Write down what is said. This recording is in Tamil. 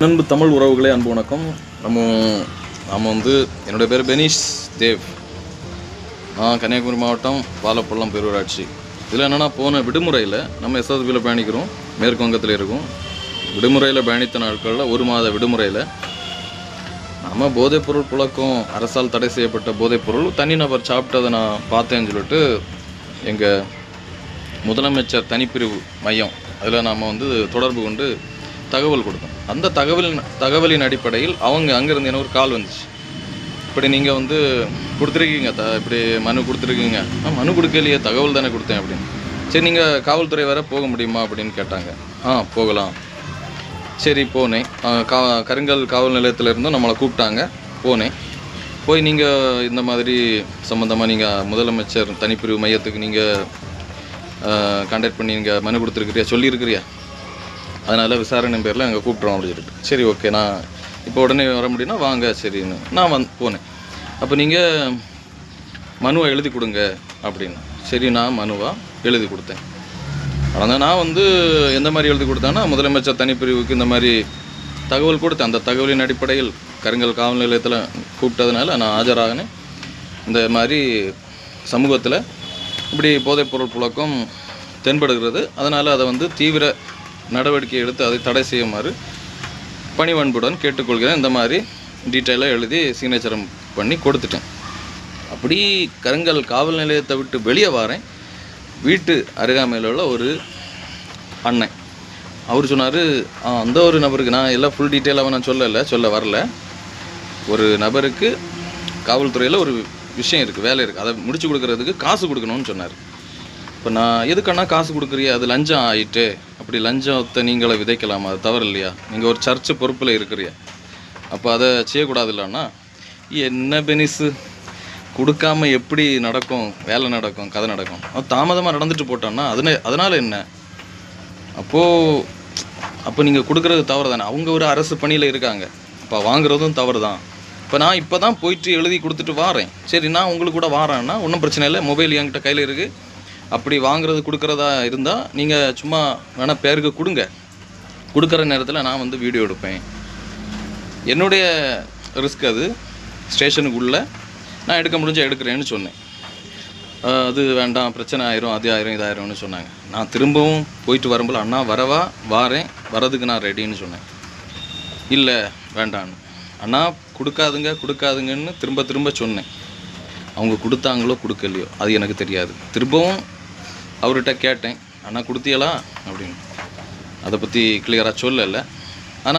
நண்பு தமிழ் உறவுகளே அன்பு வணக்கம். நம்ம வந்து என்னுடைய பேர் பெனிஷ் தேவ். நான் கன்னியாகுமரி மாவட்டம் பாலப்பள்ளம் பேரூராட்சி. இதில் என்னென்னா, போன விடுமுறையில் நம்ம எஸ்எஸ்பியில் பயணிக்கிறோம். மேற்கு வங்கத்தில் இருக்கும். விடுமுறையில் பயணித்த நாட்களில் 1 மாத விடுமுறையில் நம்ம போதைப்பொருள் புழக்கம், அரசால் தடை செய்யப்பட்ட போதைப்பொருள் தனிநபர் சாப்பிட்டதை நான் பார்த்தேன்னு சொல்லிட்டு எங்கள் முதலமைச்சர் தனிப்பிரிவு மையம் அதில் நாம் வந்து தொடர்பு கொண்டு தகவல் கொடுத்தோம். அந்த தகவலின் அடிப்படையில் அவங்க அங்கேருந்து எனக்கு ஒரு கால் வந்துச்சு. இப்படி நீங்கள் வந்து கொடுத்துருக்கீங்க, இப்படி மனு கொடுத்துருக்கீங்க. மனு கொடுக்கலையே, தகவல் தானே கொடுத்தேன் அப்படின்னு. சரி, நீங்கள் காவல்துறை வேறு போக முடியுமா அப்படின்னு கேட்டாங்க. போகலாம். சரி, போனேன். கருங்கல் காவல் நிலையத்திலேருந்தும் நம்மளை கூப்பிட்டாங்க. போய் நீங்கள் இந்த மாதிரி சம்மந்தமாக நீங்கள் முதலமைச்சர் தனிப்பிரிவு மையத்துக்கு நீங்கள் கான்டாக்ட் பண்ணி நீங்கள் மனு கொடுத்துருக்கிறியா, சொல்லியிருக்கிறியா, அதனால் விசாரணை பேரில் அங்கே கூப்பிட்றோம் அப்படின்னு சொல்லிட்டு. சரி, ஓகே, நான் இப்போ உடனே வர முடியும்னா வாங்க. சரின்னு நான் போனேன். அப்போ நீங்கள் மனுவை எழுதி கொடுங்க அப்படின்னு. சரி, நான் மனுவாக எழுதி கொடுத்தேன். ஆனால் நான் வந்து எந்த மாதிரி எழுதி கொடுத்தேன்னா, முதலமைச்சர் தனிப்பிரிவுக்கு இந்த மாதிரி தகவல் கொடுத்தேன். அந்த தகவலின் அடிப்படையில் கருங்கல் காவல் நிலையத்தில் கூப்பிட்டதுனால நான் ஆஜராகினேன். இந்த மாதிரி சமூகத்தில் இப்படி போதைப்பொருள் புழக்கம் தென்படுகிறது, அதனால் அதை வந்து தீவிர நடவடிக்கை எடுத்து அதை தடை செய்யுமாறு பணிவன்புடன் கேட்டுக்கொள்கிறேன். இந்த மாதிரி டீட்டெயிலாக எழுதி சிக்னேச்சரம் பண்ணி கொடுத்துட்டேன். அப்படி கருங்கல் காவல் நிலையத்தை விட்டு வெளியே வரேன். வீட்டு அருகாமையில் உள்ள ஒரு அண்ணன் அவர் சொன்னார், அந்த ஒரு நபருக்கு, நான் எல்லாம் ஃபுல் டீட்டெயிலாக நான் சொல்ல வரல, ஒரு நபருக்கு காவல்துறையில் ஒரு விஷயம் இருக்குது, வேலை இருக்குது, அதை முடிச்சு கொடுக்கறதுக்கு காசு கொடுக்கணும்னு சொன்னார். இப்போ நான் எதுக்கண்ணா காசு கொடுக்குறியா, அது லஞ்சம் ஆகிட்டு, அப்படி லஞ்சத்தை நீங்களை விதைக்கலாமா, அது தவறு இல்லையா, நீங்கள் ஒரு சர்ச்சு பொறுப்பில் இருக்கிறியா, அப்போ அதை செய்யக்கூடாது இல்லைண்ணா. என்ன பெனிஸு, கொடுக்காமல் எப்படி நடக்கும், வேலை நடக்கும், கதை நடக்கும், அது தாமதமாக நடந்துட்டு போட்டோன்னா அதனால் என்ன, அப்போ நீங்கள் கொடுக்குறது தவறு தானே. அவங்க ஒரு அரசு பணியில் இருக்காங்க, இப்போ வாங்குறதும் தவறு தான். இப்போ நான் இப்போ தான் போயிட்டு எழுதி கொடுத்துட்டு வாரேன். சரி, நான் உங்களுக்கு கூட வாரேன்னா ஒன்றும் பிரச்சனை இல்லை, மொபைல் என்கிட்ட கையில் இருக்குது. அப்படி வாங்குறது கொடுக்குறதா இருந்தால் நீங்கள் சும்மா வேணால் பேருக்கு கொடுக்குற நேரத்தில் நான் வந்து வீடியோ எடுப்பேன். என்னுடைய ரிஸ்க் அது. ஸ்டேஷனுக்குள்ளே நான் எடுக்க முடிஞ்சால் எடுக்கிறேன்னு சொன்னேன். அது வேண்டாம், பிரச்சனை ஆயிரும், அது ஆயிரும், இதாயிரும்னு சொன்னாங்க. நான் திரும்பவும் போயிட்டு வரும்போது, அண்ணா வாரேன், வரதுக்கு நான் ரெடின்னு சொன்னேன். இல்லை வேண்டான்னு. அண்ணா கொடுக்காதுங்கன்னு திரும்ப சொன்னேன். அவங்க கொடுத்தாங்களோ கொடுக்கலையோ அது எனக்கு தெரியாது. திரும்பவும் அவர்கிட்ட கேட்டேன், அண்ணா கொடுத்தியலா அப்படின்னு. அதை பற்றி கிளியராக சொல்லலை.